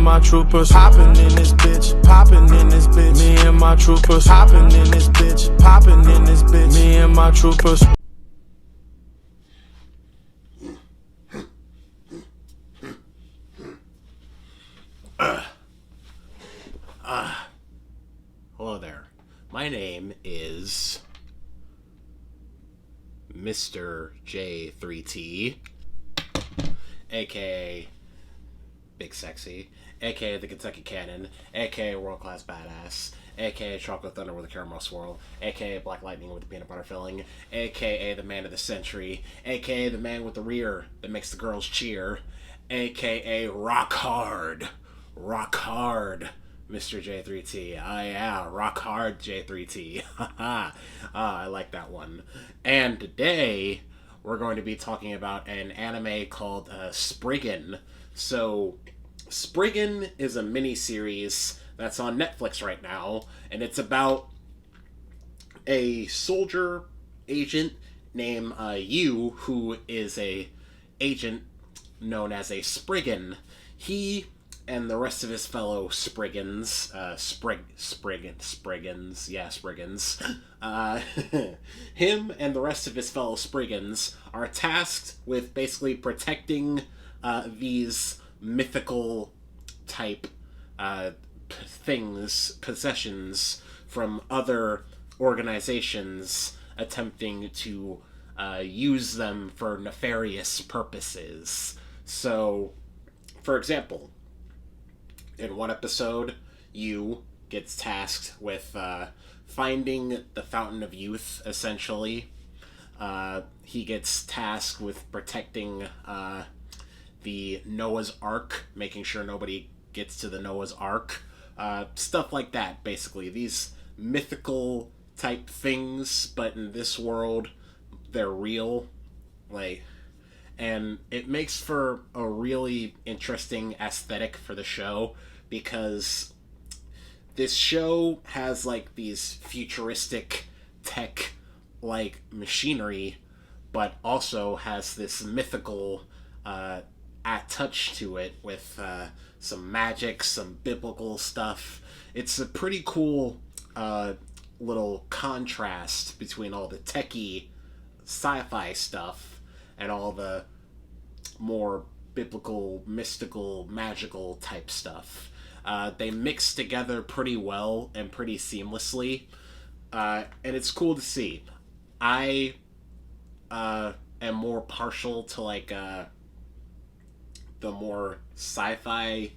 my troopers hopping in this bitch, popping in this bitch. Me and my troopers hopping in this bitch, popping in this bitch. Me and my troopers. Hello there. My name is Mr. J3T, aka Big Sexy, aka the Kentucky Cannon, aka World Class Badass, aka Chocolate Thunder with a Caramel Swirl, aka Black Lightning with the Peanut Butter Filling, aka the Man of the Century, aka the man with the rear that makes the girls cheer, aka Rock Hard, Mr. J3T. Yeah, Rock Hard J3T. I like that one. And today, we're going to be talking about an anime called Spriggan. So, Spriggan is a mini-series that's on Netflix right now, and it's about a soldier agent named Yu, who is a agent known as a Spriggan. He and the rest of his fellow Spriggans, him and the rest of his fellow Spriggans are tasked with basically protecting these mythical type possessions from other organizations attempting to use them for nefarious purposes. So, for example, in one episode, Yu gets tasked with finding the Fountain of Youth, essentially. He gets tasked with protecting the Noah's Ark, making sure nobody gets to the Noah's Ark. Stuff like that, basically. These mythical type things, but in this world, they're real. And it makes for a really interesting aesthetic for the show, because this show has these futuristic tech machinery, but also has this mythical touch to it with some magic, some biblical stuff. It's a pretty cool little contrast between all the techie sci-fi stuff and all the more biblical, mystical, magical type stuff. They mix together pretty well and pretty seamlessly, and it's cool to see. I am more partial to the more sci-fi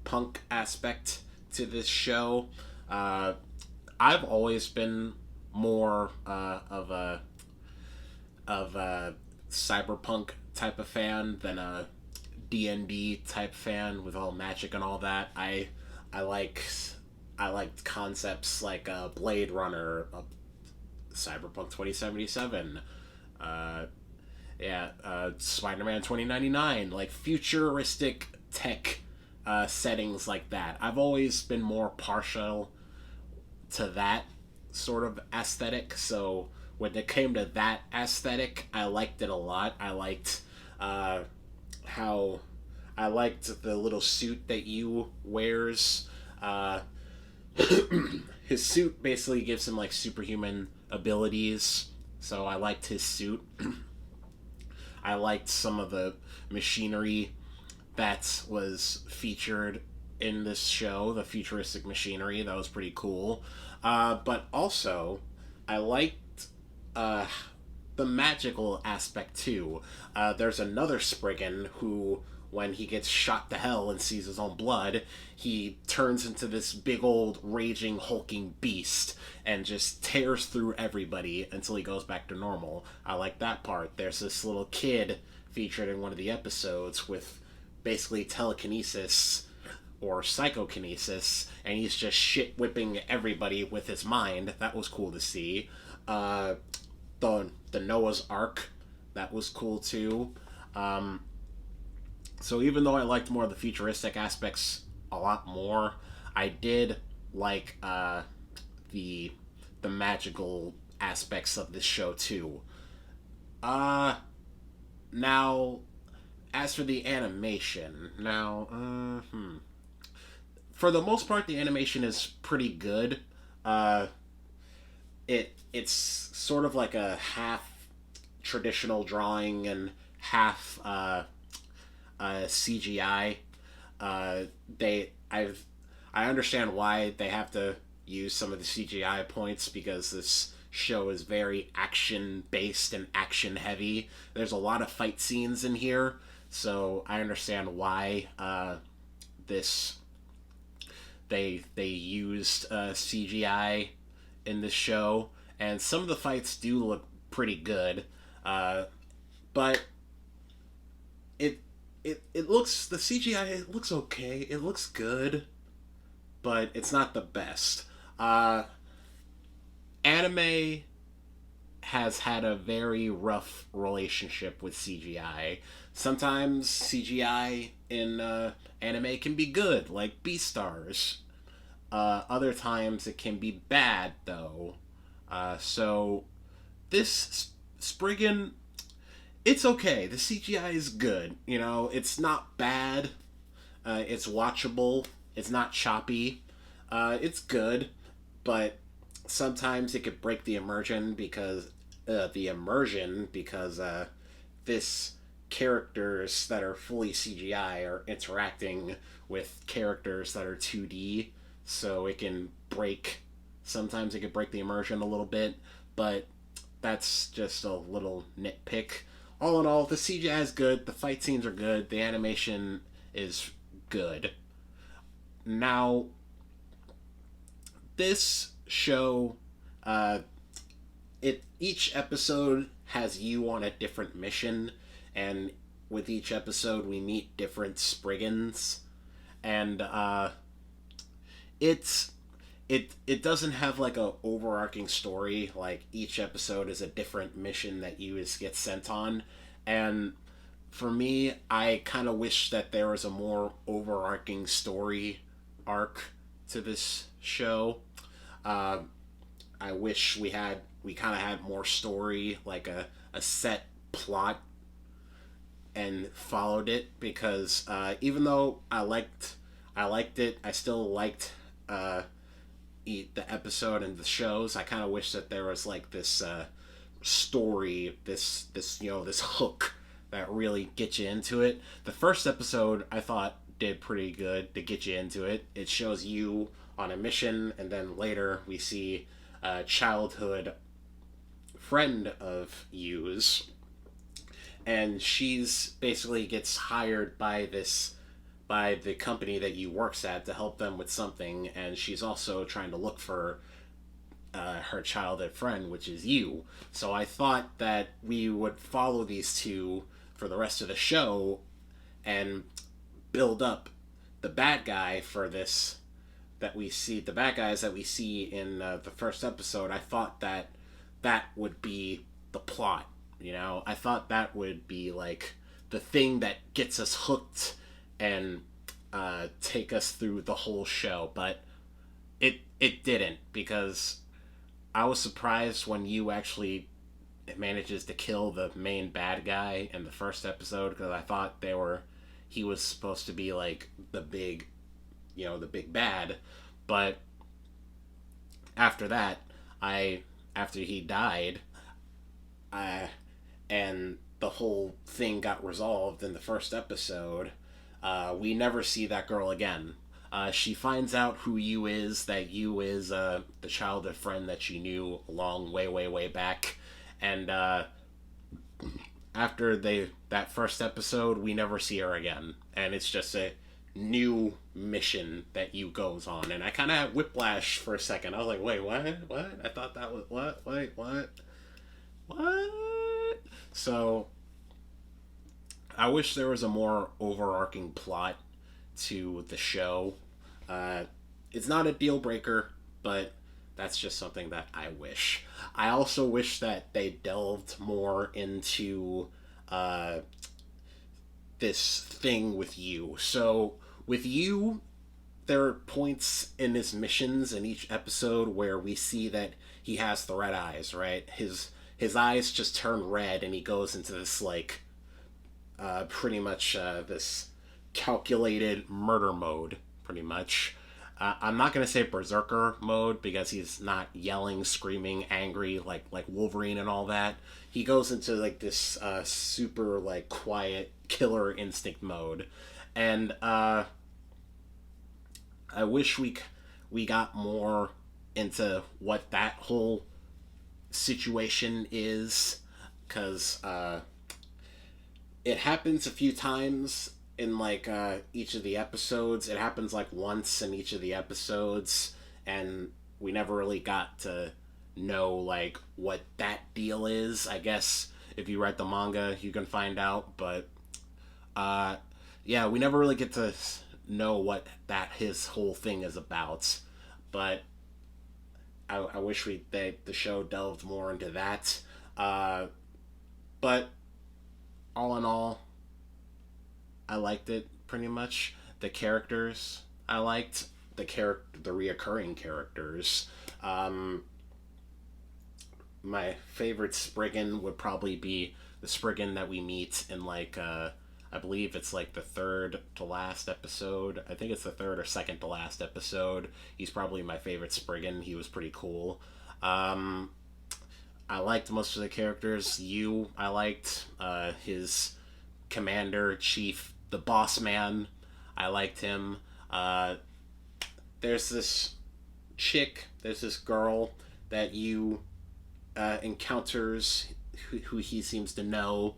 punk aspect to this show. I've always been more of a cyberpunk type of fan than a D&D type fan with all magic and all that. I liked concepts like Blade Runner, Cyberpunk 2077, Spider-Man 2099, futuristic tech settings like that. I've always been more partial to that sort of aesthetic, so when it came to that aesthetic, I liked it a lot. I liked I liked the little suit that Yu wears. His suit basically gives him superhuman abilities, so I liked his suit. I liked some of the machinery that was featured in this show, the futuristic machinery. That was pretty cool. But also, I liked the magical aspect too. There's another Spriggan who, when he gets shot to hell and sees his own blood, he turns into this big old raging hulking beast and just tears through everybody until he goes back to normal. I like that part. There's this little kid featured in one of the episodes with basically telekinesis or psychokinesis, and he's just shit whipping everybody with his mind. That was cool to see. The Noah's Ark, that was cool too. So even though I liked more of the futuristic aspects a lot more, I did like the magical aspects of this show too. Now, as for the animation, for the most part, the animation is pretty good. It's sort of like a half traditional drawing and half CGI. I understand why they have to use some of the CGI points because this show is very action based and action heavy. There's a lot of fight scenes in here, so I understand why this they used CGI in this show, and some of the fights do look pretty good, but it looks, the CGI, it looks okay. It looks good, but it's not the best. Anime has had a very rough relationship with CGI. Sometimes CGI in anime can be good, like Beastars. Other times it can be bad, though. So this Spriggan, it's okay. The CGI is good. You know, it's not bad. It's watchable. It's not choppy. It's good, but sometimes it could break the immersion because this characters that are fully CGI are interacting with characters that are 2D, so it can break. Sometimes it could break the immersion a little bit, but that's just a little nitpick. All in all, the CGI is good, the fight scenes are good, the animation is good. Now, this show, each episode has you on a different mission, and with each episode we meet different Spriggans, and it doesn't have like a overarching story. Like, each episode is a different mission that you get sent on, and for me, I kind of wish that there was a more overarching story arc to this show. I wish we kind of had more story, like a set plot, and followed it, because even though I liked it, I still liked the episode and the shows. I kind of wish that there was like this story, this hook that really gets you into it. The first episode I thought did pretty good to get you into it. It shows you on a mission, and then later we see a childhood friend of you's, and she's basically gets hired by the company that you works at to help them with something, and she's also trying to look for her childhood friend, which is you. So I thought that we would follow these two for the rest of the show and build up the bad guy for this, the bad guys that we see in the first episode. I thought that would be the plot, you know? I thought that would be like the thing that gets us hooked and take us through the whole show, but it didn't, because I was surprised when you actually manages to kill the main bad guy in the first episode, because I thought he was supposed to be like the big bad, but after that, after he died, and the whole thing got resolved in the first episode, we never see that girl again. She finds out who you is, that you is the childhood friend that she knew a long way back, and after that first episode, we never see her again, and it's just a new mission that you goes on, and I kind of had whiplash for a second. I was like, wait, what? I thought that was what? Wait, what? So I wish there was a more overarching plot to the show. It's not a deal breaker, but that's just something that I wish. I also wish that they delved more into this thing with you. So with you, there are points in his missions in each episode where we see that he has the red eyes, right? His eyes just turn red, and he goes into this like pretty much this calculated murder mode, pretty much. I'm not gonna say berserker mode because he's not yelling, screaming, angry like Wolverine and all that. He goes into like this super like quiet killer instinct mode, and I wish we got more into what that whole situation is, because it happens a few times in like each of the episodes. It happens like once in each of the episodes, and we never really got to know like what that deal is. I guess if you read the manga you can find out, but yeah, we never really get to know what that his whole thing is about. But I wish the show delved more into that. But all in all, I liked it pretty much. The characters I liked, the reoccurring characters. My favorite Spriggan would probably be the Spriggan that we meet in like I believe it's like the third to last episode. I think it's the third or second to last episode. He's probably my favorite Spriggan. He was pretty cool. I liked most of the characters. I liked his commander, chief, the boss man. I liked him. There's this girl that you encounters who he seems to know,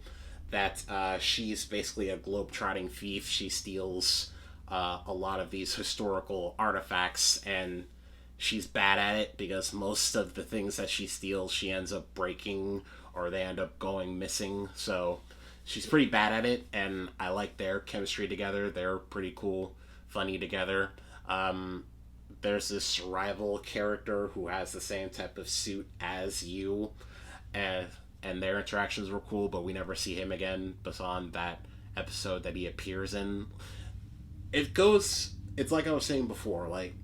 that she's basically a globe-trotting thief. She steals a lot of these historical artifacts, and she's bad at it because most of the things that she steals she ends up breaking, or they end up going missing. So she's pretty bad at it, and I like their chemistry together. They're pretty cool, funny together. There's this rival character who has the same type of suit as you, and their interactions were cool, but we never see him again beyond that episode that he appears in. It's like I was saying before, like,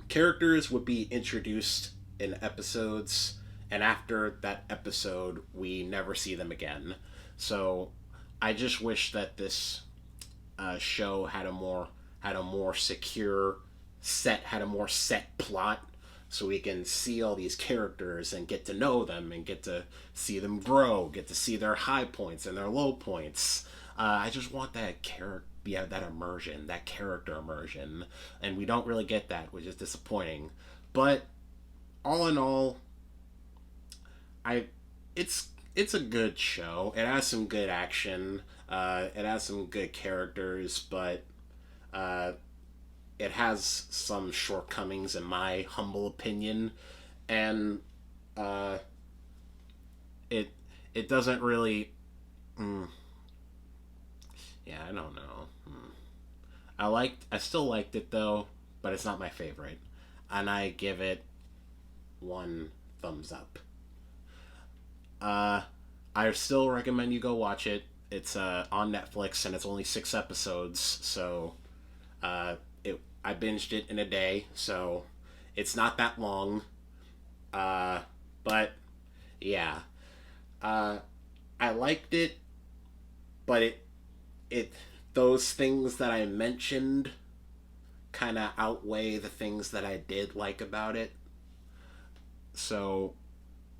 characters would be introduced in episodes, and after that episode, we never see them again. So I just wish that this show had a more secure set, had a more set plot, so we can see all these characters and get to know them and get to see them grow, get to see their high points and their low points. I just want that that immersion, that character immersion, and we don't really get that, which is disappointing. But all in all, it's a good show. It has some good action. It has some good characters, but it has some shortcomings in my humble opinion, and it doesn't really. Yeah, I don't know. I still liked it though, but it's not my favorite, and I give it 1 thumbs up. I still recommend you go watch it. It's on Netflix, and it's only 6 episodes, so I binged it in a day, so it's not that long. But yeah, I liked it, but it those things that I mentioned kind of outweigh the things that I did like about it. So,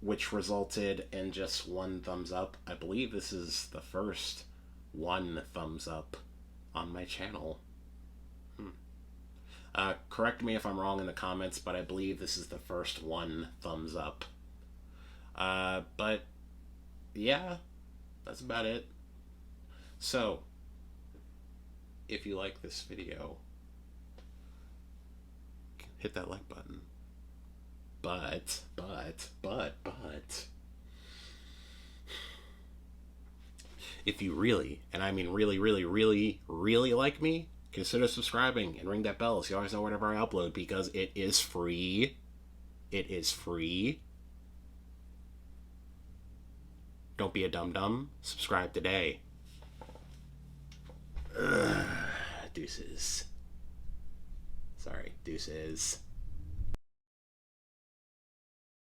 which resulted in just 1 thumbs up. I believe this is the first 1 thumbs up on my channel. Correct me if I'm wrong in the comments, but I believe this is the first 1 thumbs up. But yeah, that's about it. So, if you like this video, hit that like button. But, if you really, and I mean really, really, really, really like me, consider subscribing and ring that bell so you always know whenever I upload, because it is free. It is free. Don't be a dum-dum. Subscribe today. Deuces. Sorry, deuces.